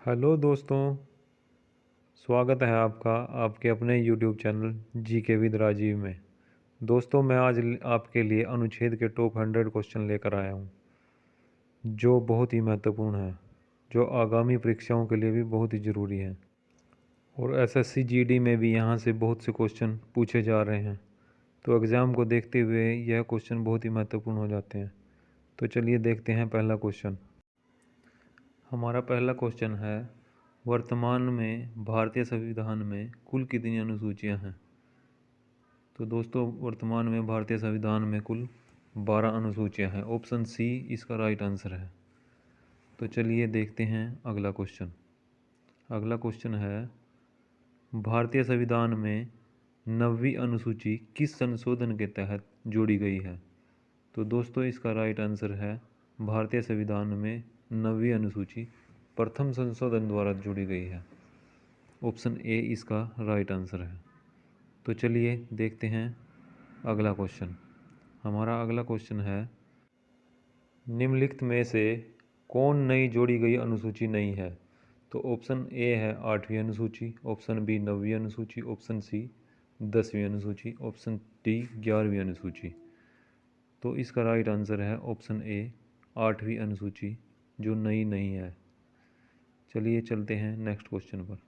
Hello दोस्तों। स्वागत है आपका आपके अपने यूट्यूब चैनल जी के विद राजीव में। दोस्तों, मैं आज आपके लिए अनुच्छेद के टॉप 100 क्वेश्चन लेकर आया हूँ, जो बहुत ही महत्वपूर्ण है, जो आगामी परीक्षाओं के लिए भी बहुत ही ज़रूरी है। और एसएससी जीडी में भी यहाँ से बहुत से क्वेश्चन पूछे जा रहे हैं, तो एग्ज़ाम को देखते हुए यह क्वेश्चन बहुत ही महत्वपूर्ण हो जाते हैं। तो चलिए देखते हैं पहला क्वेश्चन। हमारा पहला क्वेश्चन है, वर्तमान में भारतीय संविधान में कुल कितनी अनुसूचियां हैं? तो दोस्तों, वर्तमान में भारतीय संविधान में कुल 12 अनुसूचियां हैं। ऑप्शन सी इसका राइट आंसर है। तो चलिए देखते हैं अगला क्वेश्चन। अगला क्वेश्चन है, भारतीय संविधान में 9वीं अनुसूची किस संशोधन के तहत जोड़ी गई है? तो दोस्तों, इसका राइट आंसर है, भारतीय संविधान में 9वीं अनुसूची प्रथम संशोधन द्वारा जोड़ी गई है। ऑप्शन ए इसका राइट आंसर है। तो चलिए देखते हैं अगला क्वेश्चन। हमारा अगला क्वेश्चन है, निम्नलिखित में से कौन नई जोड़ी गई अनुसूची नहीं है? तो ऑप्शन ए है 8वीं अनुसूची, ऑप्शन बी 9वीं अनुसूची, ऑप्शन सी 10वीं अनुसूची, ऑप्शन डी 11वीं अनुसूची। तो इसका राइट आंसर है ऑप्शन ए 8वीं अनुसूची, जो नई नहीं है। चलिए चलते हैं नेक्स्ट क्वेश्चन पर।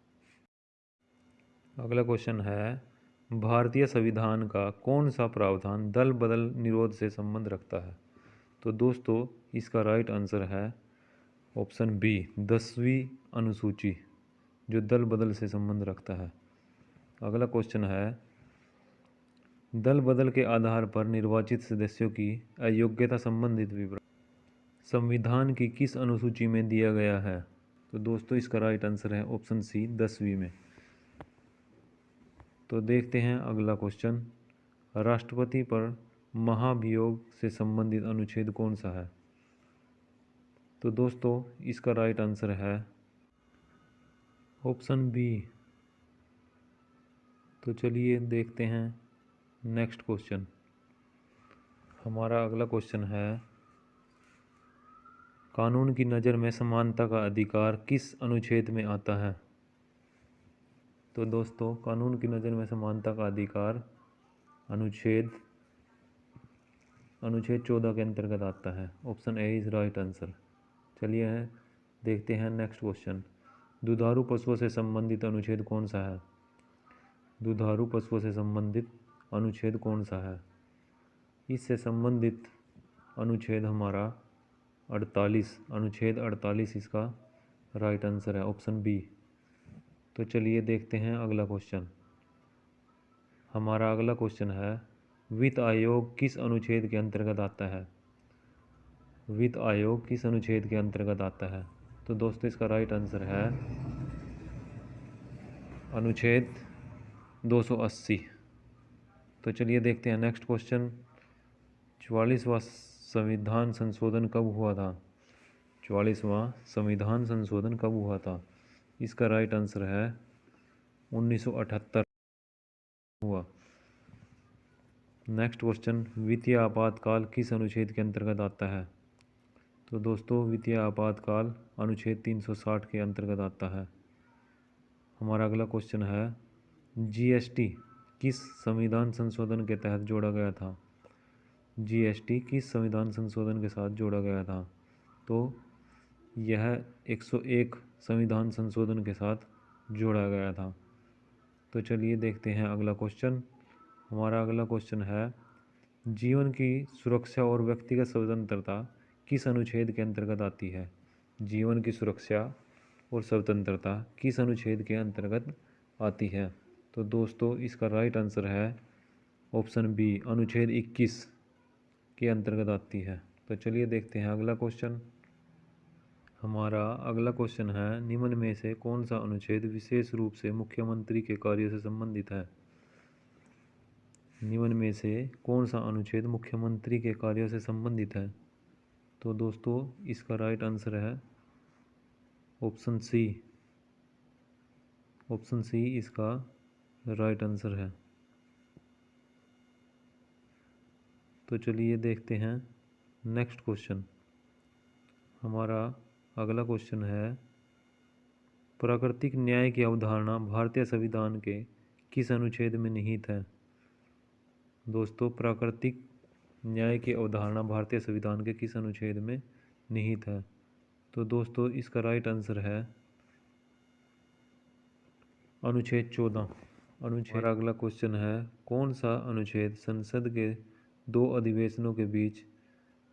अगला क्वेश्चन है, भारतीय संविधान का कौन सा प्रावधान दल बदल निरोध से संबंध रखता है? तो दोस्तों, इसका राइट आंसर है ऑप्शन बी 10वीं अनुसूची, जो दल बदल से संबंध रखता है। अगला क्वेश्चन है, दल बदल के आधार पर निर्वाचित सदस्यों की अयोग्यता संबंधित विवरण संविधान की किस अनुसूची में दिया गया है? तो दोस्तों, इसका राइट आंसर है ऑप्शन सी 10वीं में। तो देखते हैं अगला क्वेश्चन, राष्ट्रपति पर महाभियोग से संबंधित अनुच्छेद कौन सा है? तो दोस्तों, इसका राइट आंसर है ऑप्शन बी। तो चलिए देखते हैं नेक्स्ट क्वेश्चन। हमारा अगला क्वेश्चन है, कानून की नज़र में समानता का अधिकार किस अनुच्छेद में आता है? तो दोस्तों, कानून की नज़र में समानता का अधिकार अनुच्छेद 14 के अंतर्गत आता है। Option A is right answer. चलिए देखते हैं नेक्स्ट क्वेश्चन। दुधारू पशुओं से संबंधित अनुच्छेद कौन सा है? दुधारू पशुओं से संबंधित अनुच्छेद कौन सा है? इससे संबंधित अनुच्छेद हमारा 48, अनुच्छेद 48 इसका राइट आंसर है, ऑप्शन बी। तो चलिए देखते हैं अगला क्वेश्चन। हमारा अगला क्वेश्चन है, वित्त आयोग किस अनुच्छेद के अंतर्गत आता है? वित्त आयोग किस अनुच्छेद के अंतर्गत आता है? तो दोस्तों, इसका राइट आंसर है अनुच्छेद 280। तो चलिए देखते हैं नेक्स्ट क्वेश्चन। 44वां संविधान संशोधन कब हुआ था? 44वां संविधान संशोधन कब हुआ था? इसका राइट आंसर है 1978 हुआ। नेक्स्ट क्वेश्चन, वित्तीय आपातकाल किस अनुच्छेद के अंतर्गत आता है? तो दोस्तों, वित्तीय आपातकाल अनुच्छेद 360 के अंतर्गत आता है। हमारा अगला क्वेश्चन है, जीएसटी किस संविधान संशोधन के तहत जोड़ा गया था? जीएसटी किस संविधान संशोधन के साथ जोड़ा गया था? तो यह 101 संविधान संशोधन के साथ जोड़ा गया था। तो चलिए देखते हैं अगला क्वेश्चन। हमारा अगला क्वेश्चन है, जीवन की सुरक्षा और व्यक्तिगत स्वतंत्रता किस अनुच्छेद के अंतर्गत आती है? जीवन की सुरक्षा और स्वतंत्रता किस अनुच्छेद के अंतर्गत आती है? तो दोस्तों, इसका राइट आंसर है ऑप्शन बी, अनुच्छेद 21 के अंतर्गत आती है। तो चलिए देखते हैं अगला क्वेश्चन। हमारा अगला क्वेश्चन है, निम्न में से कौन सा अनुच्छेद विशेष रूप से मुख्यमंत्री के कार्य से संबंधित है? निम्न में से कौन सा अनुच्छेद मुख्यमंत्री के कार्यों से संबंधित है? तो दोस्तों, इसका राइट आंसर है ऑप्शन सी। ऑप्शन सी इसका राइट आंसर है। तो चलिए देखते हैं नेक्स्ट क्वेश्चन। हमारा अगला क्वेश्चन है, प्राकृतिक न्याय की अवधारणा भारतीय संविधान के किस अनुच्छेद में निहित है? दोस्तों, प्राकृतिक न्याय की अवधारणा भारतीय संविधान के किस अनुच्छेद में निहित है? तो दोस्तों, इसका राइट आंसर है अनुच्छेद 14। हमारा अगला क्वेश्चन है, कौन सा अनुच्छेद संसद के 2 अधिवेशनों के बीच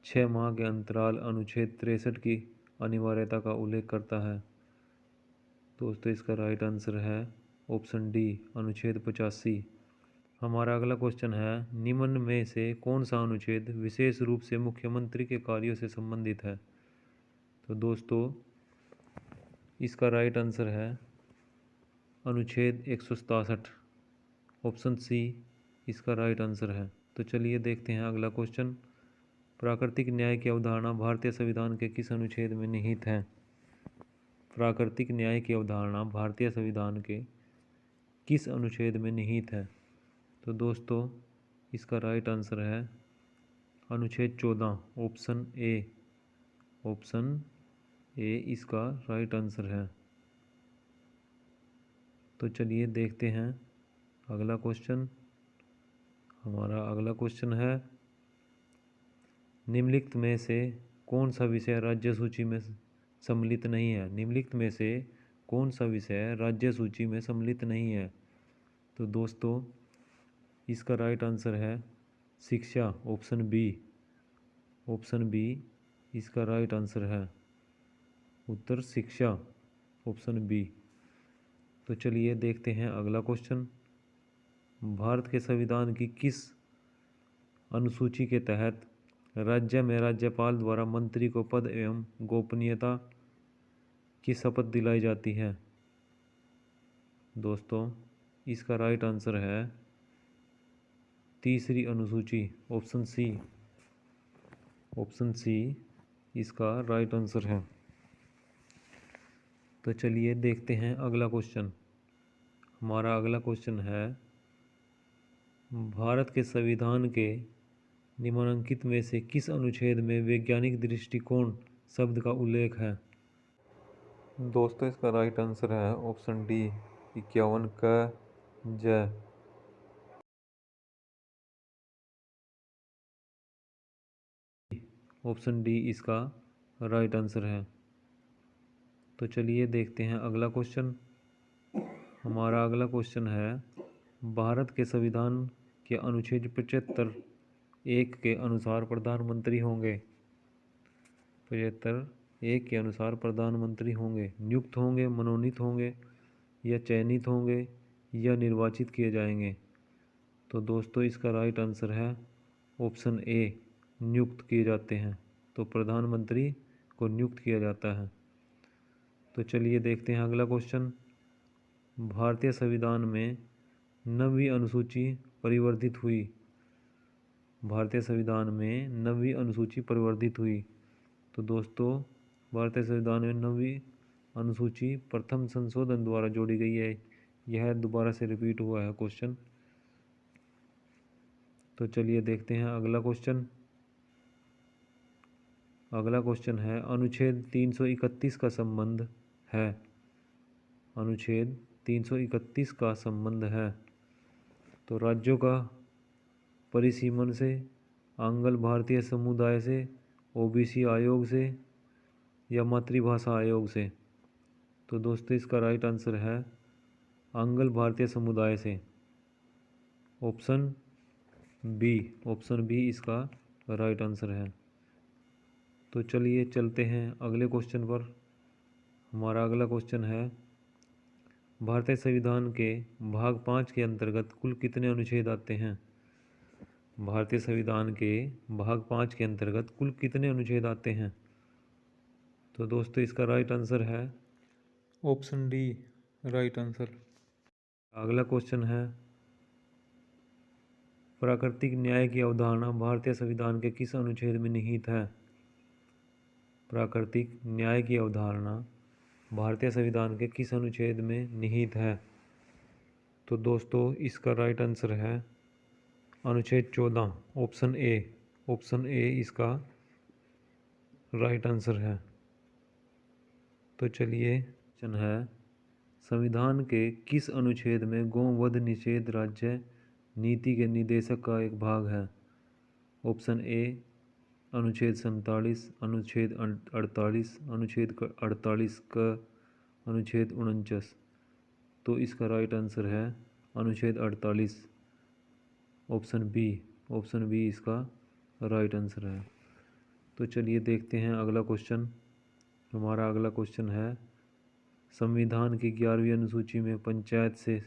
6 माह के अंतराल अनुच्छेद 63 की अनिवार्यता का उल्लेख करता है? दोस्तों, इसका राइट आंसर है ऑप्शन डी, अनुच्छेद 85। हमारा अगला क्वेश्चन है, निम्न में से कौन सा अनुच्छेद विशेष रूप से मुख्यमंत्री के कार्यों से संबंधित है? तो दोस्तों, इसका राइट आंसर है अनुच्छेद 167, ऑप्शन सी इसका राइट आंसर है। तो चलिए देखते हैं अगला क्वेश्चन, प्राकृतिक न्याय की अवधारणा भारतीय संविधान के किस अनुच्छेद में निहित है? प्राकृतिक न्याय की अवधारणा भारतीय संविधान के किस अनुच्छेद में निहित है? तो दोस्तों, इसका राइट आंसर है अनुच्छेद 14, ऑप्शन ए। ऑप्शन ए इसका राइट आंसर है। तो चलिए देखते हैं अगला क्वेश्चन। हमारा अगला क्वेश्चन है, निम्नलिखित में से कौन सा विषय राज्य सूची में सम्मिलित नहीं है? निम्नलिखित में से कौन सा विषय राज्य सूची में सम्मिलित नहीं है? तो दोस्तों, इसका राइट आंसर है शिक्षा, ऑप्शन बी। ऑप्शन बी इसका राइट आंसर है, उत्तर शिक्षा, ऑप्शन बी। तो चलिए देखते हैं अगला क्वेश्चन, भारत के संविधान की किस अनुसूची के तहत राज्य में राज्यपाल द्वारा मंत्री को पद एवं गोपनीयता की शपथ दिलाई जाती है? दोस्तों, इसका राइट आंसर है तीसरी अनुसूची, ऑप्शन सी। ऑप्शन सी इसका राइट आंसर है। तो चलिए देखते हैं अगला क्वेश्चन। हमारा अगला क्वेश्चन है, भारत के संविधान के निम्नलिखित में से किस अनुच्छेद में वैज्ञानिक दृष्टिकोण शब्द का उल्लेख है? दोस्तों, इसका राइट आंसर है ऑप्शन डी, 51 क ज। ऑप्शन डी इसका राइट आंसर है। तो चलिए देखते हैं अगला क्वेश्चन। हमारा अगला क्वेश्चन है, भारत के संविधान के अनुच्छेद 75 1 के अनुसार प्रधानमंत्री होंगे, 75 1 के अनुसार प्रधानमंत्री होंगे, नियुक्त होंगे, मनोनीत होंगे या चयनित होंगे या निर्वाचित किए जाएंगे? तो दोस्तों, इसका राइट आंसर है ऑप्शन ए, नियुक्त किए जाते हैं। तो प्रधानमंत्री को नियुक्त किया जाता है। तो चलिए देखते हैं अगला क्वेश्चन, भारतीय संविधान में 9वीं अनुसूची परिवर्तित हुई। भारतीय संविधान में 9वीं अनुसूची परिवर्तित हुई। तो दोस्तों, भारतीय संविधान में 9वीं अनुसूची प्रथम संशोधन द्वारा जोड़ी गई है। यह दोबारा से रिपीट हुआ है क्वेश्चन। तो चलिए देखते हैं अगला क्वेश्चन। अगला क्वेश्चन है, अनुच्छेद 331 का संबंध है। अनुच्छेद 331 का संबंध है तो राज्यों का परिसीमन से, आंग्ल भारतीय समुदाय से, ओबीसी आयोग से या मातृभाषा आयोग से? तो दोस्तों, इसका राइट आंसर है आंग्ल भारतीय समुदाय से, ऑप्शन बी। ऑप्शन बी इसका राइट आंसर है। तो चलिए चलते हैं अगले क्वेश्चन पर। हमारा अगला क्वेश्चन है, भारतीय संविधान के भाग 5 के अंतर्गत कुल कितने अनुच्छेद आते हैं? भारतीय संविधान के भाग 5 के अंतर्गत कुल कितने अनुच्छेद आते हैं? तो दोस्तों, इसका राइट आंसर है ऑप्शन डी, राइट आंसर। अगला क्वेश्चन है, प्राकृतिक न्याय की अवधारणा भारतीय संविधान के किस अनुच्छेद में निहित है? प्राकृतिक न्याय की अवधारणा भारतीय संविधान के किस अनुच्छेद में निहित है? तो दोस्तों, इसका राइट आंसर है अनुच्छेद 14, ऑप्शन ए। ऑप्शन ए इसका राइट आंसर है। तो चलिए क्वेश्चन है, संविधान के किस अनुच्छेद में गौवध निषेध राज्य नीति के निर्देशक का एक भाग है? ऑप्शन ए अनुच्छेद 47, अनुच्छेद 48, अनुच्छेद 48 का, अनुच्छेद 49। तो इसका राइट आंसर है अनुच्छेद 48, ऑप्शन बी इसका राइट आंसर है। तो चलिए देखते हैं अगला क्वेश्चन। हमारा अगला क्वेश्चन है, संविधान की 11वीं अनुसूची में पंचायत से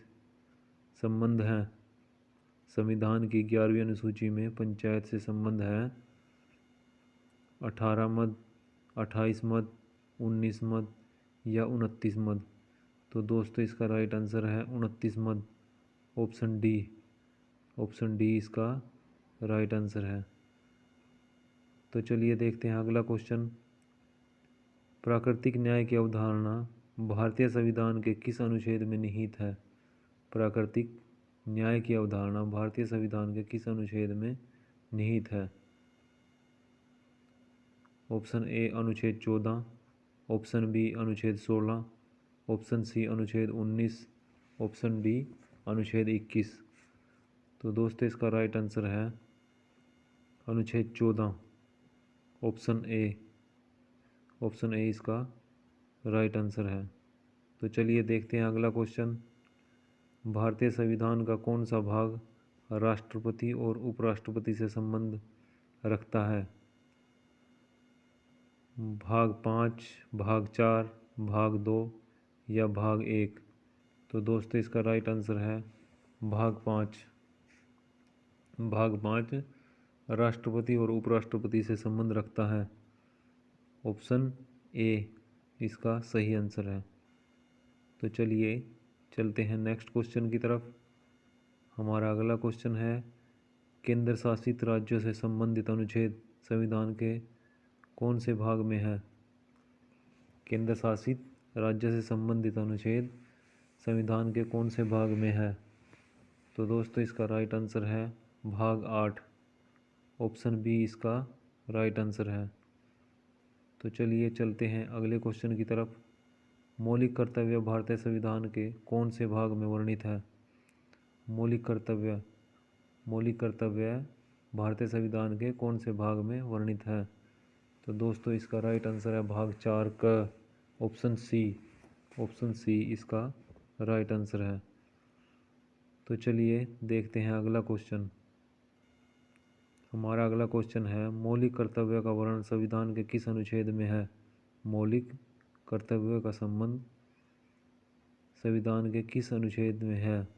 संबंध है। संविधान की 11वीं अनुसूची में पंचायत से संबंध है 18 मद, 28 मद, 19 मद या 29 मद। तो दोस्तों इसका राइट आंसर है 29 मद, ऑप्शन डी इसका राइट आंसर है। तो चलिए देखते हैं अगला क्वेश्चन। प्राकृतिक न्याय की अवधारणा भारतीय संविधान के किस अनुच्छेद में निहित है? प्राकृतिक न्याय की अवधारणा भारतीय संविधान के किस अनुच्छेद में निहित है? ऑप्शन ए अनुच्छेद 14, ऑप्शन बी अनुच्छेद 16, ऑप्शन सी अनुच्छेद 19, ऑप्शन डी अनुच्छेद 21। तो दोस्तों इसका राइट आंसर है अनुच्छेद 14, ऑप्शन ए इसका राइट आंसर है। तो चलिए देखते हैं अगला क्वेश्चन। भारतीय संविधान का कौन सा भाग राष्ट्रपति और उपराष्ट्रपति से संबंध रखता है? भाग 5, भाग 4, भाग 2 या भाग 1। तो दोस्तों इसका राइट आंसर है भाग 5। भाग 5 राष्ट्रपति और उपराष्ट्रपति से संबंध रखता है, ऑप्शन ए इसका सही आंसर है। तो चलिए चलते हैं नेक्स्ट क्वेश्चन की तरफ। हमारा अगला क्वेश्चन है, केंद्र शासित राज्यों से संबंधित अनुच्छेद संविधान के कौन से भाग में है? केंद्र शासित राज्य से संबंधित अनुच्छेद संविधान के कौन से भाग में है? तो दोस्तों इसका राइट आंसर है भाग 8, ऑप्शन बी इसका राइट आंसर है। तो चलिए चलते हैं अगले क्वेश्चन की तरफ। मौलिक कर्तव्य भारतीय संविधान के कौन से भाग में वर्णित है? मौलिक कर्तव्य भारतीय संविधान के कौन से भाग में वर्णित है? तो दोस्तों इसका राइट आंसर है भाग 4 का, ऑप्शन सी इसका राइट आंसर है। तो चलिए देखते हैं अगला क्वेश्चन। हमारा अगला क्वेश्चन है, मौलिक कर्तव्य का वर्णन संविधान के किस अनुच्छेद में है? मौलिक कर्तव्य का संबंध संविधान के किस अनुच्छेद में है?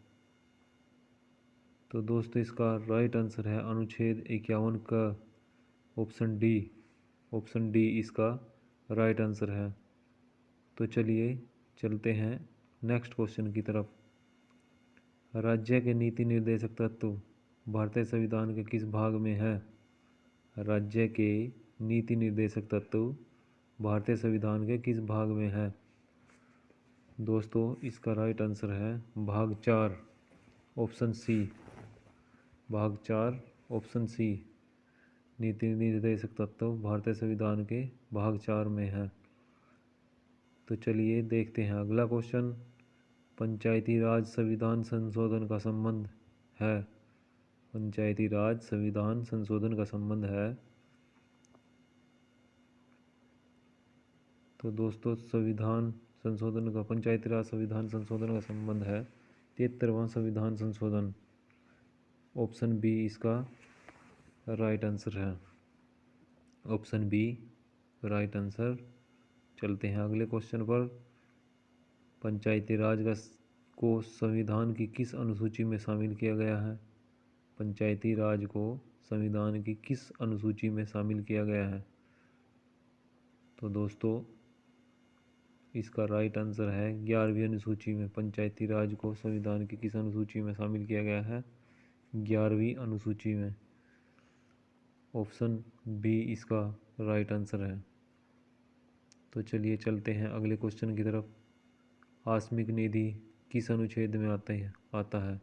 तो दोस्तों इसका राइट आंसर है अनुच्छेद 51 का, ऑप्शन डी इसका राइट आंसर है। तो चलिए चलते हैं नेक्स्ट क्वेश्चन की तरफ। राज्य के नीति निर्देशक तत्व भारतीय संविधान के किस भाग में है? राज्य के नीति निर्देशक तत्व भारतीय संविधान के किस भाग में है? दोस्तों इसका राइट आंसर है भाग 4, ऑप्शन सी। भाग 4, ऑप्शन सी नीति निर्देशक तत्व भारतीय संविधान के भाग 4 में है। तो चलिए देखते हैं अगला क्वेश्चन। पंचायती राज संविधान संशोधन का संबंध है? पंचायती राज संविधान संशोधन का संबंध है। तो दोस्तों पंचायती राज संविधान संशोधन का संबंध है 73वां संविधान संशोधन, ऑप्शन बी इसका राइट आंसर है, ऑप्शन बी राइट आंसर। चलते हैं अगले क्वेश्चन पर। पंचायती राज को संविधान की किस अनुसूची में शामिल किया गया है? पंचायती राज को संविधान की किस अनुसूची में शामिल किया गया है? तो दोस्तों इसका राइट आंसर है 11वीं अनुसूची में। पंचायती राज को संविधान की किस अनुसूची में शामिल किया गया है? 11वीं अनुसूची में, ऑप्शन बी इसका राइट आंसर है। तो चलिए चलते हैं अगले क्वेश्चन की तरफ। आकस्मिक निधि किस अनुच्छेद में आता है?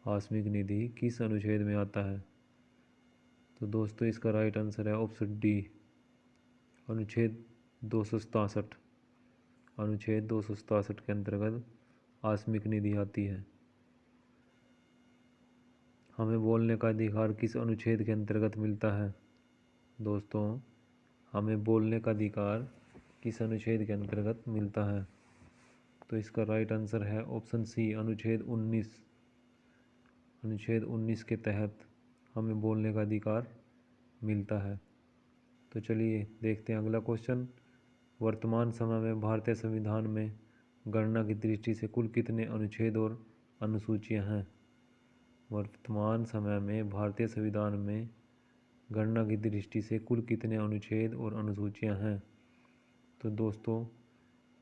आकस्मिक निधि किस अनुच्छेद में आता है? तो दोस्तों इसका राइट आंसर है ऑप्शन डी, अनुच्छेद 267, अनुच्छेद 267 के अंतर्गत आकस्मिक निधि आती है। हमें बोलने का अधिकार किस अनुच्छेद के अंतर्गत मिलता है? दोस्तों, हमें बोलने का अधिकार किस अनुच्छेद के अंतर्गत मिलता है? तो इसका राइट आंसर है ऑप्शन सी, अनुच्छेद 19। अनुच्छेद 19 के तहत हमें बोलने का अधिकार मिलता है। तो चलिए देखते हैं अगला क्वेश्चन। वर्तमान समय में भारतीय संविधान में गणना की दृष्टि से कुल कितने अनुच्छेद और अनुसूचियां हैं? वर्तमान समय में भारतीय संविधान में गणना की दृष्टि से कुल कितने अनुच्छेद और अनुसूचियां हैं? तो दोस्तों,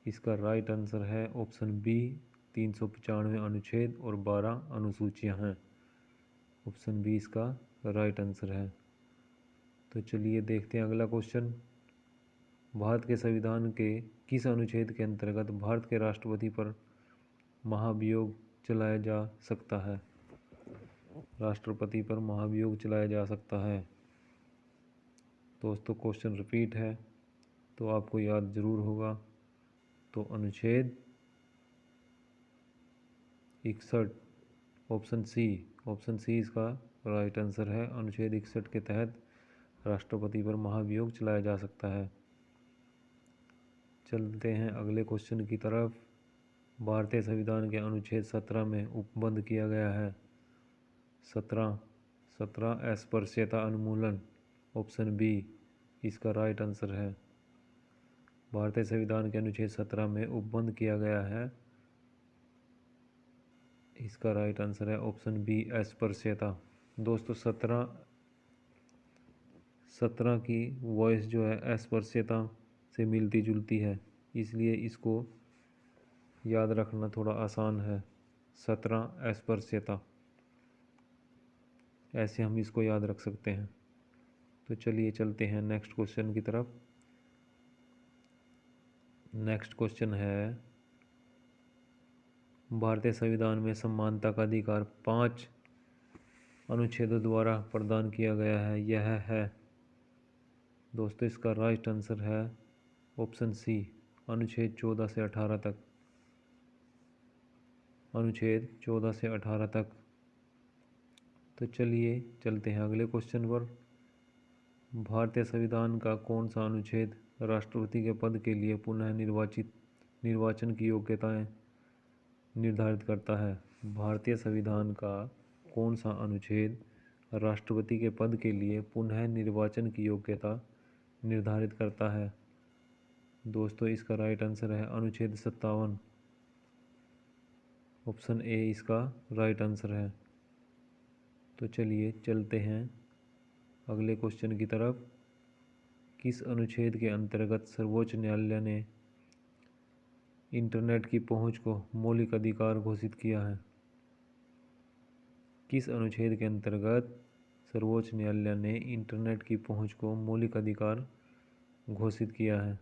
इसका राइट आंसर है ऑप्शन बी, 395 अनुच्छेद और 12 अनुसूचियां हैं। ऑप्शन बी इसका राइट आंसर है। तो चलिए देखते हैं अगला क्वेश्चन। भारत के संविधान के किस अनुच्छेद के अंतर्गत भारत के राष्ट्रपति पर महाभियोग चलाया जा सकता है? राष्ट्रपति पर महाभियोग चलाया जा सकता है। दोस्तों, क्वेश्चन रिपीट है तो आपको याद जरूर होगा। तो अनुच्छेद 61, ऑप्शन सी इसका राइट आंसर है। अनुच्छेद 61 के तहत राष्ट्रपति पर महाभियोग चलाया जा सकता है। चलते हैं अगले क्वेश्चन की तरफ। भारतीय संविधान के अनुच्छेद 17 में उपबंध किया गया है। 17 अस्पृश्यता उन्मूलन। ऑप्शन बी इसका राइट आंसर है। भारतीय संविधान के अनुच्छेद 17 में उपबंध किया गया है। इसका राइट आंसर है ऑप्शन बी, अस्पृश्यता। दोस्तों, 17 की वॉइस जो है अस्पृश्यता से मिलती जुलती है, इसलिए इसको याद रखना थोड़ा आसान है। 17 अस्पृश्यता, ऐसे हम इसको याद रख सकते हैं। तो चलिए चलते हैं नेक्स्ट क्वेश्चन की तरफ। नेक्स्ट क्वेश्चन है, भारतीय संविधान में समानता का अधिकार 5 अनुच्छेदों द्वारा प्रदान किया गया है। यह है दोस्तों, इसका राइट आंसर है ऑप्शन सी, अनुच्छेद 14 से 18 तक। अनुच्छेद 14 से 18 तक। तो चलिए चलते हैं अगले क्वेश्चन पर। भारतीय संविधान का कौन सा अनुच्छेद राष्ट्रपति के पद के लिए पुनः निर्वाचन की योग्यताएं निर्धारित करता है? भारतीय संविधान का कौन सा अनुच्छेद राष्ट्रपति के पद के लिए पुनः निर्वाचन की योग्यता निर्धारित करता है? दोस्तों, इसका राइट आंसर है अनुच्छेद 57। ऑप्शन ए इसका राइट आंसर है। तो चलिए चलते हैं अगले क्वेश्चन की तरफ। किस अनुच्छेद के अंतर्गत सर्वोच्च न्यायालय ने इंटरनेट की पहुंच को मौलिक अधिकार घोषित किया है? किस अनुच्छेद के अंतर्गत सर्वोच्च न्यायालय ने इंटरनेट की पहुंच को मौलिक अधिकार घोषित किया है?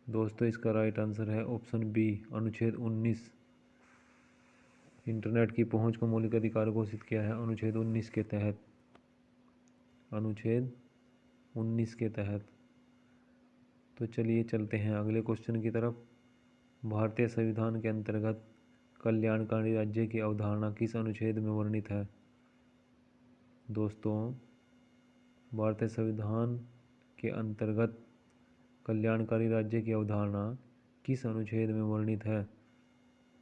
दोस्तों, इसका राइट आंसर है ऑप्शन बी, अनुच्छेद 19। इंटरनेट की पहुंच को मौलिक अधिकार घोषित किया है अनुच्छेद 19 के तहत। अनुच्छेद 19 के तहत। तो चलिए चलते हैं अगले क्वेश्चन की तरफ। भारतीय संविधान के अंतर्गत कल्याणकारी राज्य की अवधारणा किस अनुच्छेद में वर्णित है? दोस्तों, भारतीय संविधान के अंतर्गत कल्याणकारी राज्य की अवधारणा किस अनुच्छेद में वर्णित है?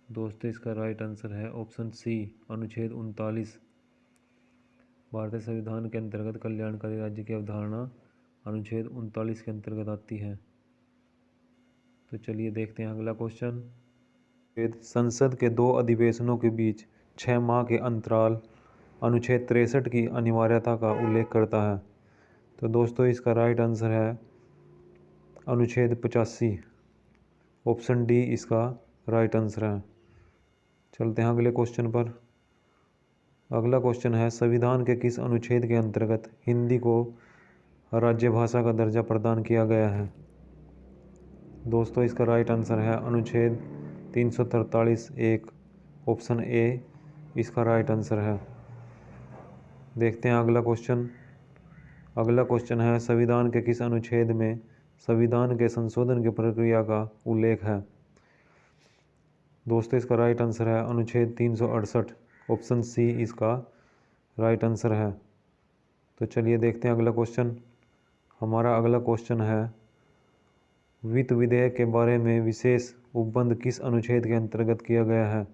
दोस्तों, इसका राइट आंसर है ऑप्शन सी, अनुच्छेद 39। भारतीय संविधान के अंतर्गत कल्याणकारी राज्य की अवधारणा अनुच्छेद 39 के अंतर्गत आती है। तो चलिए देखते हैं अगला क्वेश्चन। संसद के 2 अधिवेशनों के बीच 6 माह के अंतराल अनुच्छेद 63 की अनिवार्यता का उल्लेख करता है। तो दोस्तों, इसका राइट आंसर है अनुच्छेद 85। ऑप्शन डी इसका राइट आंसर है। चलते हैं अगले क्वेश्चन पर। अगला क्वेश्चन है, संविधान के किस अनुच्छेद के अंतर्गत हिंदी को राज्य भाषा का दर्जा प्रदान किया गया है? दोस्तों, इसका राइट आंसर है अनुच्छेद 343(1). ऑप्शन ए इसका राइट आंसर है। देखते हैं अगला क्वेश्चन। अगला क्वेश्चन है, संविधान के किस अनुच्छेद में संविधान के संशोधन की प्रक्रिया का उल्लेख है? दोस्तों इसका राइट आंसर है अनुच्छेद 368। ऑप्शन सी इसका राइट आंसर है। तो चलिए देखते हैं अगला क्वेश्चन। हमारा अगला क्वेश्चन है, वित्त विधेयक के बारे में विशेष उपबंध किस अनुच्छेद के अंतर्गत किया गया है?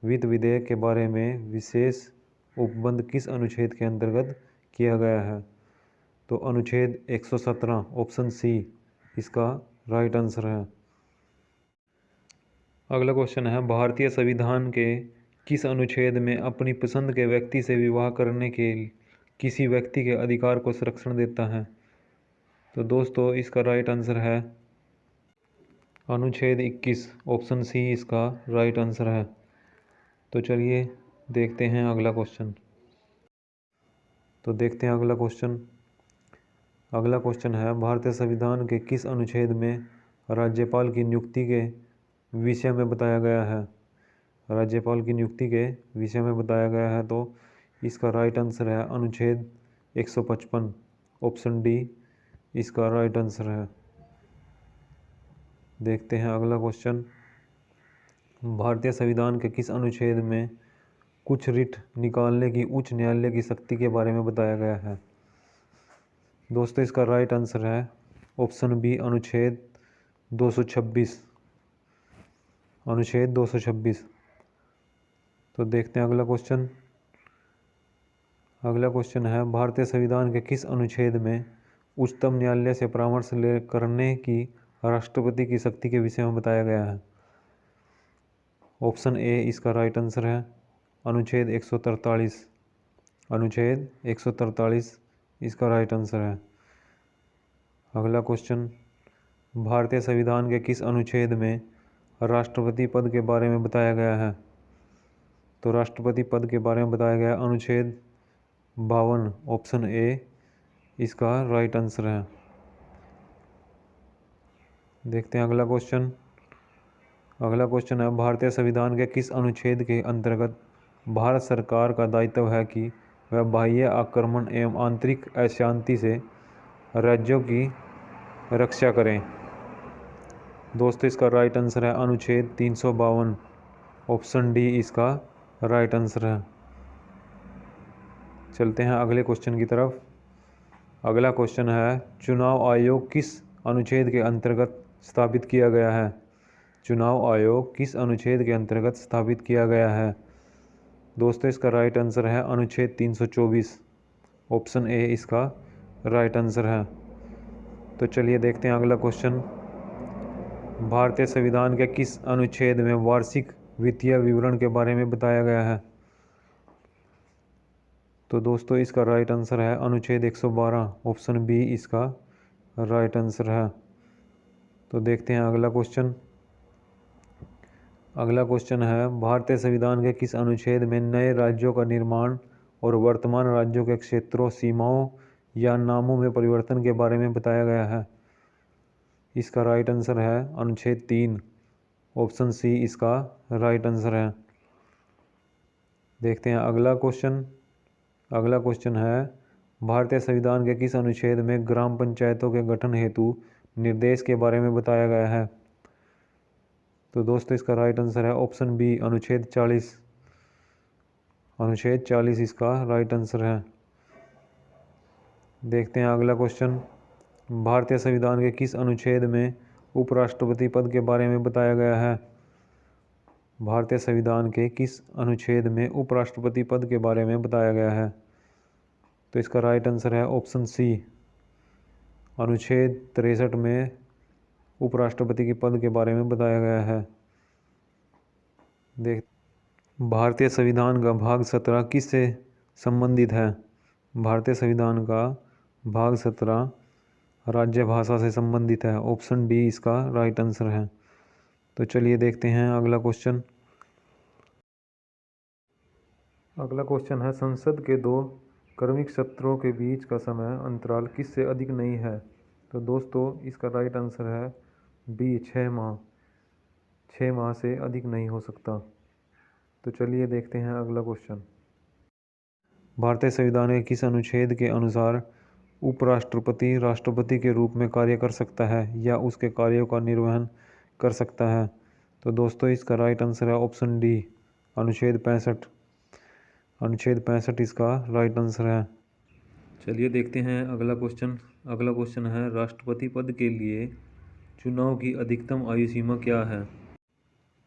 वित्त विधेयक के बारे में विशेष उपबंध किस अनुच्छेद के अंतर्गत किया गया है? तो अनुच्छेद 117। ऑप्शन सी इसका राइट आंसर है। अगला क्वेश्चन है, भारतीय संविधान के किस अनुच्छेद में अपनी पसंद के व्यक्ति से विवाह करने के किसी व्यक्ति के अधिकार को संरक्षण देता है? तो दोस्तों इसका राइट आंसर है अनुच्छेद 21। ऑप्शन सी इसका राइट आंसर है। तो चलिए देखते हैं अगला क्वेश्चन। तो देखते हैं अगला क्वेश्चन। अगला क्वेश्चन है, भारतीय संविधान के किस अनुच्छेद में राज्यपाल की नियुक्ति के विषय में बताया गया है? राज्यपाल की नियुक्ति के विषय में बताया गया है। तो इसका राइट आंसर है अनुच्छेद 155। ऑप्शन डी इसका राइट आंसर है। देखते हैं अगला क्वेश्चन। भारतीय संविधान के किस अनुच्छेद में कुछ रिट निकालने की उच्च न्यायालय की शक्ति के बारे में बताया गया है? दोस्तों इसका राइट आंसर है ऑप्शन बी अनुच्छेद 226। अनुच्छेद 226। तो देखते हैं अगला क्वेश्चन। अगला क्वेश्चन है, भारतीय संविधान के किस अनुच्छेद में उच्चतम न्यायालय से परामर्श करने की राष्ट्रपति की शक्ति के विषय में बताया गया है? ऑप्शन ए इसका राइट आंसर है अनुच्छेद 143। अनुच्छेद 143 इसका राइट आंसर है। अगला क्वेश्चन, भारतीय संविधान के किस अनुच्छेद में राष्ट्रपति पद के बारे में बताया गया है? तो राष्ट्रपति पद के बारे में बताया गया अनुच्छेद 52। ऑप्शन ए इसका राइट आंसर है। देखते हैं अगला क्वेश्चन। अगला क्वेश्चन है, भारतीय संविधान के किस अनुच्छेद के अंतर्गत भारत सरकार का दायित्व है कि वह बाह्य आक्रमण एवं आंतरिक अशांति से राज्यों की रक्षा करें? दोस्तों इसका राइट आंसर है अनुच्छेद 352। ऑप्शन डी इसका राइट आंसर है। चलते हैं अगले क्वेश्चन की तरफ। अगला क्वेश्चन है, चुनाव आयोग किस अनुच्छेद के अंतर्गत स्थापित किया गया है? चुनाव आयोग किस अनुच्छेद के अंतर्गत स्थापित किया गया है? दोस्तों इसका राइट आंसर है अनुच्छेद 324। ऑप्शन ए इसका राइट आंसर है। तो चलिए देखते हैं अगला क्वेश्चन। भारतीय संविधान के किस अनुच्छेद में वार्षिक वित्तीय विवरण के बारे में बताया गया है? तो दोस्तों इसका राइट आंसर है अनुच्छेद 112। ऑप्शन बी इसका राइट आंसर है। तो देखते हैं अगला क्वेश्चन। अगला क्वेश्चन है, भारतीय संविधान के किस अनुच्छेद में नए राज्यों का निर्माण और वर्तमान राज्यों के क्षेत्रों, सीमाओं या नामों में परिवर्तन के बारे में बताया गया है? इसका राइट आंसर है अनुच्छेद 3। ऑप्शन सी इसका राइट आंसर है। देखते हैं अगला क्वेश्चन। अगला क्वेश्चन है, भारतीय संविधान के किस अनुच्छेद में ग्राम पंचायतों के गठन हेतु निर्देश के बारे में बताया गया है? तो दोस्तों इसका राइट आंसर है ऑप्शन बी अनुच्छेद 40। अनुच्छेद 40 इसका राइट आंसर है। देखते हैं अगला क्वेश्चन। भारतीय संविधान के किस अनुच्छेद में उपराष्ट्रपति पद के बारे में बताया गया है? भारतीय संविधान के किस अनुच्छेद में उपराष्ट्रपति पद के बारे में बताया गया है? तो इसका राइट आंसर है ऑप्शन सी अनुच्छेद 63 में उपराष्ट्रपति के पद के बारे में बताया गया है। भारतीय संविधान का भाग 17 किससे संबंधित है? भारतीय संविधान का भाग 17 राज्य भाषा से संबंधित है। ऑप्शन डी इसका राइट आंसर है। तो चलिए देखते हैं अगला क्वेश्चन। अगला क्वेश्चन है, संसद के 2 क्रमिक सत्रों के बीच का समय अंतराल किससे अधिक नहीं है? तो दोस्तों इसका राइट आंसर है बी 6 माह। 6 माह से अधिक नहीं हो सकता। तो चलिए देखते हैं अगला क्वेश्चन। भारतीय संविधान के किस अनुच्छेद के अनुसार उपराष्ट्रपति राष्ट्रपति के रूप में कार्य कर सकता है या उसके कार्यों का निर्वहन कर सकता है। तो दोस्तों इसका राइट आंसर है ऑप्शन डी, अनुच्छेद 65। अनुच्छेद 65 इसका राइट आंसर है। चलिए देखते हैं अगला क्वेश्चन। अगला क्वेश्चन है, राष्ट्रपति पद के लिए चुनाव की अधिकतम आयु सीमा क्या है?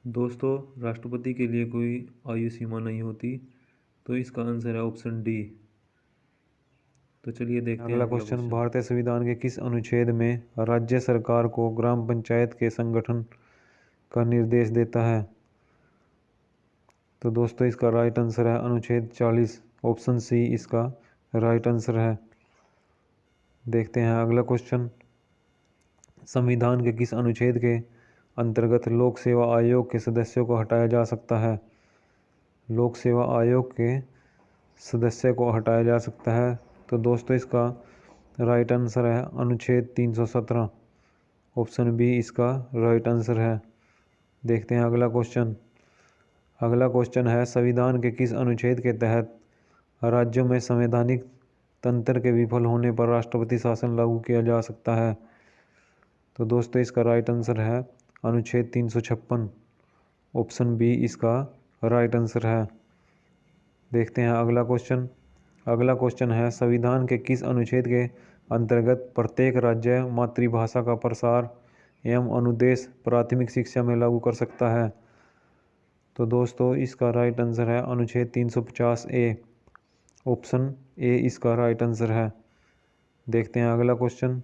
दोस्तों राष्ट्रपति के लिए कोई आयु सीमा नहीं होती, तो इसका आंसर है ऑप्शन डी। तो चलिए देखते हैं अगला क्वेश्चन, भारतीय संविधान के किस अनुच्छेद में राज्य सरकार को ग्राम पंचायत के संगठन का निर्देश देता है? तो दोस्तों इसका राइट आंसर है अनुच्छेद 40, ऑप्शन सी इसका राइट आंसर है। देखते हैं अगला क्वेश्चन, संविधान के किस अनुच्छेद के अंतर्गत लोक सेवा आयोग के सदस्यों को हटाया जा सकता है? लोक सेवा आयोग के सदस्य को हटाया जा सकता है। तो दोस्तों इसका राइट आंसर है अनुच्छेद 317, ऑप्शन बी इसका राइट आंसर है। देखते हैं अगला क्वेश्चन। अगला क्वेश्चन है, संविधान के किस अनुच्छेद के तहत राज्यों में संवैधानिक तंत्र के विफल होने पर राष्ट्रपति शासन लागू किया जा सकता है? तो दोस्तों इसका राइट आंसर है अनुच्छेद 356, ऑप्शन बी इसका राइट आंसर है। देखते हैं अगला क्वेश्चन। अगला क्वेश्चन है, संविधान के किस अनुच्छेद के अंतर्गत प्रत्येक राज्य मातृभाषा का प्रसार एवं अनुदेश प्राथमिक शिक्षा में लागू कर सकता है? तो दोस्तों इसका राइट आंसर है अनुच्छेद 350 ए, ऑप्शन ए इसका राइट आंसर है। देखते हैं अगला क्वेश्चन।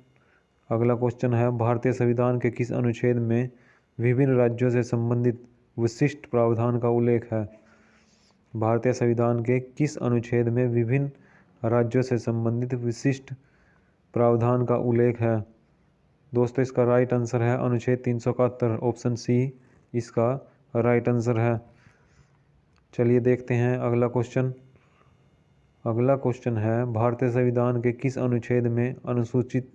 अगला क्वेश्चन है, भारतीय संविधान के किस अनुच्छेद में विभिन्न राज्यों से संबंधित विशिष्ट प्रावधान का उल्लेख है? भारतीय संविधान के किस अनुच्छेद में विभिन्न राज्यों से संबंधित विशिष्ट प्रावधान का उल्लेख है? दोस्तों इसका राइट आंसर है अनुच्छेद 371, ऑप्शन सी इसका राइट आंसर है। चलिए देखते हैं अगला क्वेश्चन। अगला क्वेश्चन है, भारतीय संविधान के किस अनुच्छेद में अनुसूचित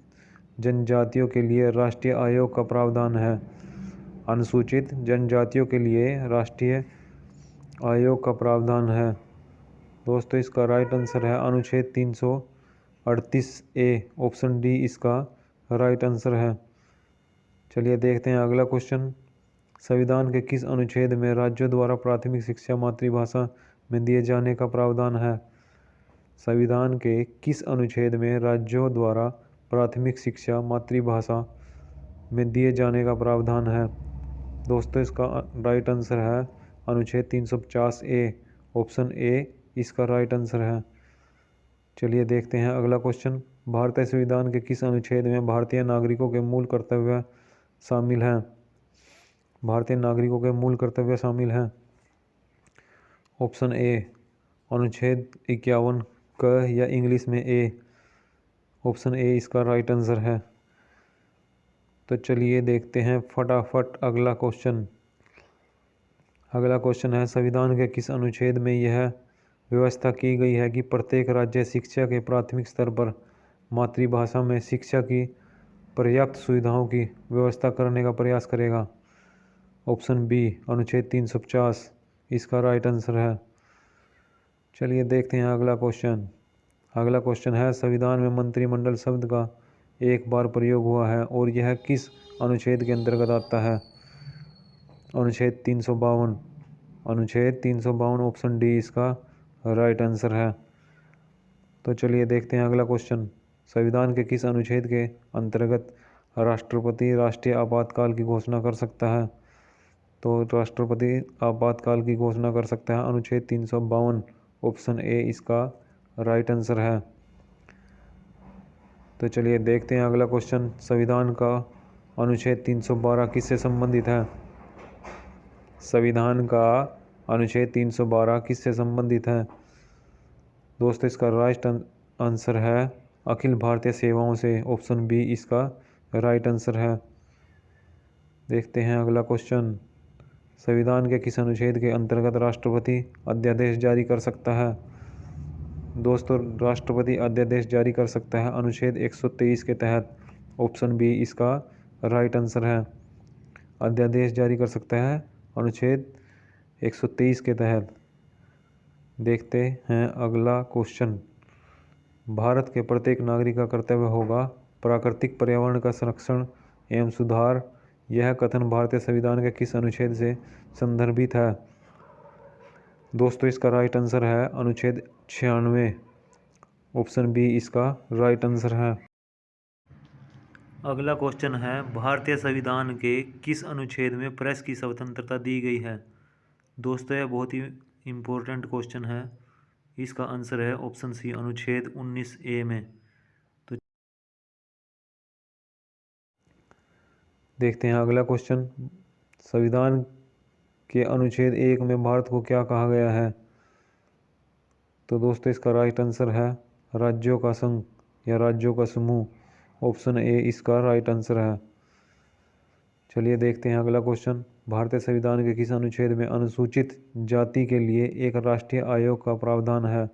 जनजातियों के लिए राष्ट्रीय आयोग का प्रावधान है? अनुसूचित जनजातियों के लिए राष्ट्रीय आयोग का प्रावधान है। दोस्तों इसका राइट आंसर है अनुच्छेद 338 ए, ऑप्शन डी इसका राइट आंसर है। चलिए देखते हैं अगला क्वेश्चन। संविधान के किस अनुच्छेद में राज्यों द्वारा प्राथमिक शिक्षा मातृभाषा में दिए जाने का प्रावधान है? संविधान के किस अनुच्छेद में राज्यों द्वारा प्राथमिक शिक्षा मातृभाषा में दिए जाने का प्रावधान है? दोस्तों इसका राइट आंसर है अनुच्छेद 350 ए, ऑप्शन ए इसका राइट आंसर है। चलिए देखते हैं अगला क्वेश्चन। भारतीय संविधान के किस अनुच्छेद में भारतीय नागरिकों के मूल कर्तव्य शामिल हैं? भारतीय नागरिकों के मूल कर्तव्य शामिल हैं। ऑप्शन ए अनुच्छेद 51 क या इंग्लिश में ए, ऑप्शन ए इसका राइट आंसर है। तो चलिए देखते हैं फटाफट अगला क्वेश्चन। अगला क्वेश्चन है, संविधान के किस अनुच्छेद में यह व्यवस्था की गई है कि प्रत्येक राज्य शिक्षा के प्राथमिक स्तर पर मातृभाषा में शिक्षा की पर्याप्त सुविधाओं की व्यवस्था करने का प्रयास करेगा? ऑप्शन बी अनुच्छेद 350 इसका राइट आंसर है। चलिए देखते हैं अगला क्वेश्चन। अगला क्वेश्चन है, संविधान में मंत्रिमंडल शब्द का एक बार प्रयोग हुआ है और यह किस अनुच्छेद के अंतर्गत आता है? अनुच्छेद 352। अनुच्छेद 352 ऑप्शन डी इसका राइट आंसर है। तो चलिए देखते हैं अगला क्वेश्चन। संविधान के किस अनुच्छेद के अंतर्गत राष्ट्रपति राष्ट्रीय आपातकाल की घोषणा कर सकता है? तो राष्ट्रपति आपातकाल की घोषणा कर सकता है अनुच्छेद 352, ऑप्शन ए इसका राइट आंसर है। तो चलिए देखते हैं अगला क्वेश्चन। संविधान का अनुच्छेद 312 किससे संबंधित है? संविधान का अनुच्छेद 312 किससे संबंधित है? दोस्तों इसका राइट आंसर है अखिल भारतीय सेवाओं से, ऑप्शन बी इसका राइट आंसर है। देखते हैं अगला क्वेश्चन। संविधान के किस अनुच्छेद के अंतर्गत राष्ट्रपति अध्यादेश जारी कर सकता है? दोस्तों राष्ट्रपति अध्यादेश जारी कर सकता है अनुच्छेद 123 के तहत, ऑप्शन बी इसका राइट आंसर है। अध्यादेश जारी कर सकता है अनुच्छेद 123 के तहत। देखते हैं अगला क्वेश्चन। भारत के प्रत्येक नागरिक का कर्तव्य होगा प्राकृतिक पर्यावरण का संरक्षण एवं सुधार। यह कथन भारतीय संविधान के किस अनुच्छेद से संदर्भित है? दोस्तों इसका राइट आंसर है अनुच्छेद 96। ऑप्शन बी इसका राइट आंसर है। अगला क्वेश्चन है, भारतीय संविधान के किस अनुच्छेद में प्रेस की स्वतंत्रता दी गई है? दोस्तों यह बहुत ही इम्पोर्टेंट क्वेश्चन है। इसका आंसर है ऑप्शन सी अनुच्छेद 19A में। तो देखते हैं अगला क्वेश्चन। संविधान के अनुच्छेद 1 में भारत को क्या कहा गया है? तो दोस्तों इसका राइट आंसर है राज्यों का संघ या राज्यों का समूह। ऑप्शन ए इसका राइट आंसर है। चलिए देखते हैं अगला क्वेश्चन। भारतीय संविधान के किस अनुच्छेद में अनुसूचित जाति के लिए एक राष्ट्रीय आयोग का प्रावधान है?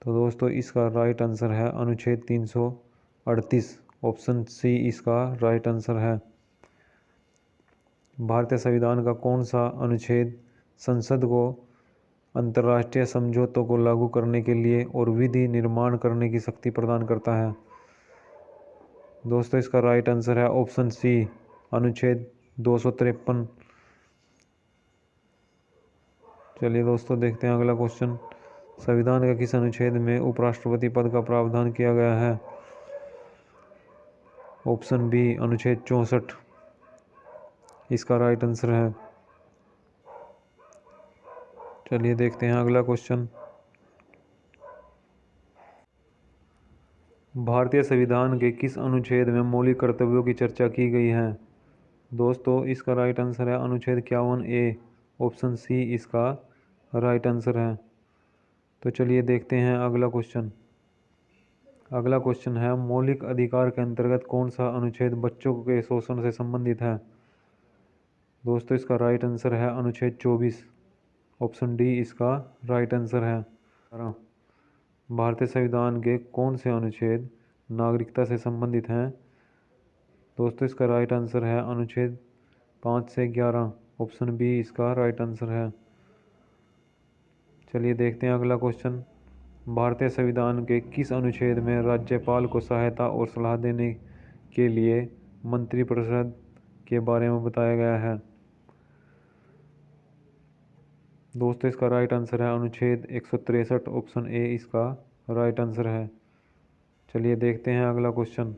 तो दोस्तों इसका राइट आंसर है अनुच्छेद 338। ऑप्शन सी इसका राइट आंसर है। भारतीय संविधान का कौन सा अनुच्छेद संसद को अंतर्राष्ट्रीय समझौतों को लागू करने के लिए और विधि निर्माण करने की शक्ति प्रदान करता है? दोस्तों इसका राइट आंसर है ऑप्शन सी अनुच्छेद 253। चलिए दोस्तों देखते हैं अगला क्वेश्चन। संविधान के किस अनुच्छेद में उपराष्ट्रपति पद का प्रावधान किया गया है? ऑप्शन बी अनुच्छेद 64 इसका राइट आंसर है। चलिए देखते हैं अगला क्वेश्चन। भारतीय संविधान के किस अनुच्छेद में मौलिक कर्तव्यों की चर्चा की गई है? दोस्तों इसका राइट आंसर है अनुच्छेद 51A। ऑप्शन सी इसका राइट आंसर है। तो चलिए देखते हैं अगला क्वेश्चन। अगला क्वेश्चन है, मौलिक अधिकार के अंतर्गत कौन सा अनुच्छेद बच्चों के शोषण से संबंधित है? दोस्तों इसका राइट आंसर है अनुच्छेद 24। ऑप्शन डी इसका राइट आंसर है। भारतीय संविधान के कौन से अनुच्छेद नागरिकता से संबंधित हैं? दोस्तों इसका राइट आंसर है अनुच्छेद 5 से 11। ऑप्शन बी इसका राइट आंसर है। चलिए देखते हैं अगला क्वेश्चन। भारतीय संविधान के किस अनुच्छेद में राज्यपाल को सहायता और सलाह देने के लिए मंत्रिपरिषद के बारे में बताया गया है? दोस्तों इसका राइट आंसर है अनुच्छेद 163। ऑप्शन ए इसका राइट आंसर है। चलिए देखते हैं अगला क्वेश्चन।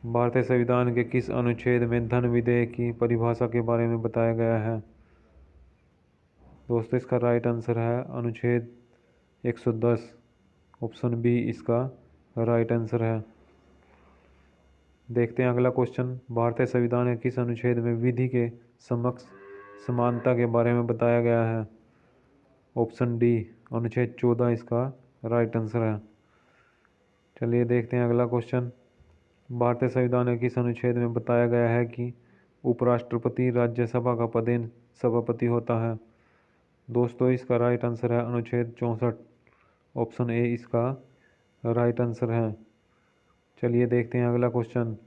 भारतीय संविधान के किस अनुच्छेद में धन विधेयक की परिभाषा के बारे में बताया गया है? दोस्तों इसका राइट आंसर है अनुच्छेद 110। ऑप्शन बी इसका राइट आंसर है। देखते हैं अगला क्वेश्चन। भारतीय संविधान के किस अनुच्छेद में विधि के समक्ष समानता के बारे में बताया गया है? ऑप्शन डी अनुच्छेद 14 इसका राइट आंसर है। चलिए देखते हैं अगला क्वेश्चन। भारतीय संविधान के किस अनुच्छेद में बताया गया है कि उपराष्ट्रपति राज्यसभा का पदेन सभापति होता है? दोस्तों इसका राइट आंसर है अनुच्छेद 64। ऑप्शन ए इसका राइट आंसर है। चलिए देखते हैं अगला क्वेश्चन।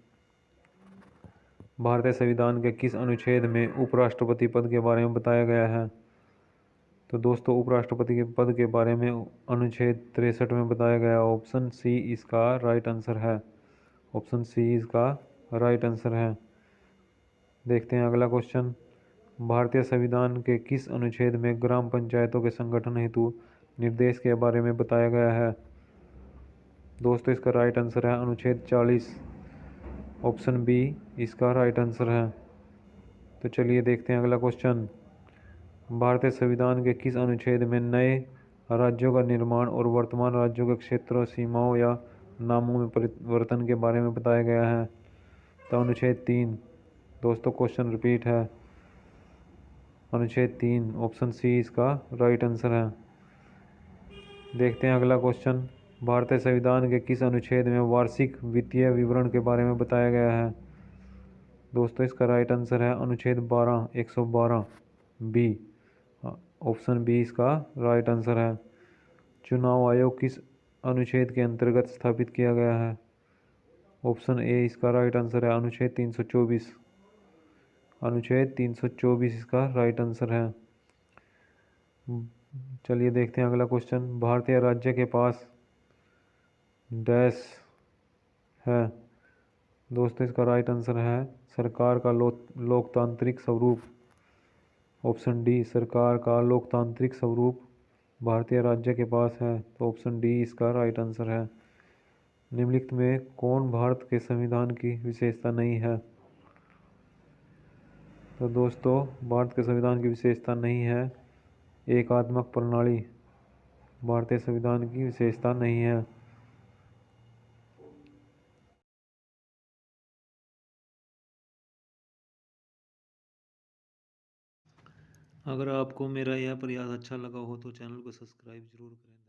भारतीय संविधान के किस अनुच्छेद में उपराष्ट्रपति पद के बारे में बताया गया है? तो दोस्तों उपराष्ट्रपति के पद के बारे में अनुच्छेद 63 में बताया गया। ऑप्शन सी इसका राइट आंसर है। ऑप्शन सी इसका राइट आंसर है। देखते हैं अगला क्वेश्चन। भारतीय संविधान के किस अनुच्छेद में ग्राम पंचायतों के संगठन हेतु निर्देश के बारे में बताया गया है? दोस्तों इसका राइट आंसर है अनुच्छेद 40। ऑप्शन बी इसका राइट आंसर है। तो चलिए देखते हैं अगला क्वेश्चन। भारतीय संविधान के किस अनुच्छेद में नए राज्यों का निर्माण और वर्तमान राज्यों के क्षेत्रों, सीमाओं या नामों में परिवर्तन के बारे में बताया गया है? तो अनुच्छेद 3। दोस्तों क्वेश्चन रिपीट है, अनुच्छेद 3। ऑप्शन सी इसका राइट आंसर है। देखते हैं अगला क्वेश्चन। भारतीय संविधान के किस अनुच्छेद में वार्षिक वित्तीय विवरण के बारे में बताया गया है? दोस्तों इसका राइट आंसर है अनुच्छेद 12 112 बी। ऑप्शन बी इसका राइट आंसर है। चुनाव आयोग किस अनुच्छेद के अंतर्गत स्थापित किया गया है? ऑप्शन ए इसका राइट आंसर है अनुच्छेद 324। अनुच्छेद 324 इसका राइट आंसर है। चलिए देखते हैं अगला क्वेश्चन। भारतीय राज्य के पास डैश है। दोस्तों इसका राइट आंसर है सरकार का लोकतांत्रिक स्वरूप। ऑप्शन डी, सरकार का लोकतांत्रिक स्वरूप भारतीय राज्य के पास है। तो ऑप्शन डी इसका राइट आंसर है। निम्नलिखित में कौन भारत के संविधान की विशेषता नहीं है? तो दोस्तों भारत के संविधान की विशेषता नहीं है एकात्मक प्रणाली। भारतीय संविधान की विशेषता नहीं है। अगर आपको मेरा यह प्रयास अच्छा लगा हो तो चैनल को सब्सक्राइब जरूर करें।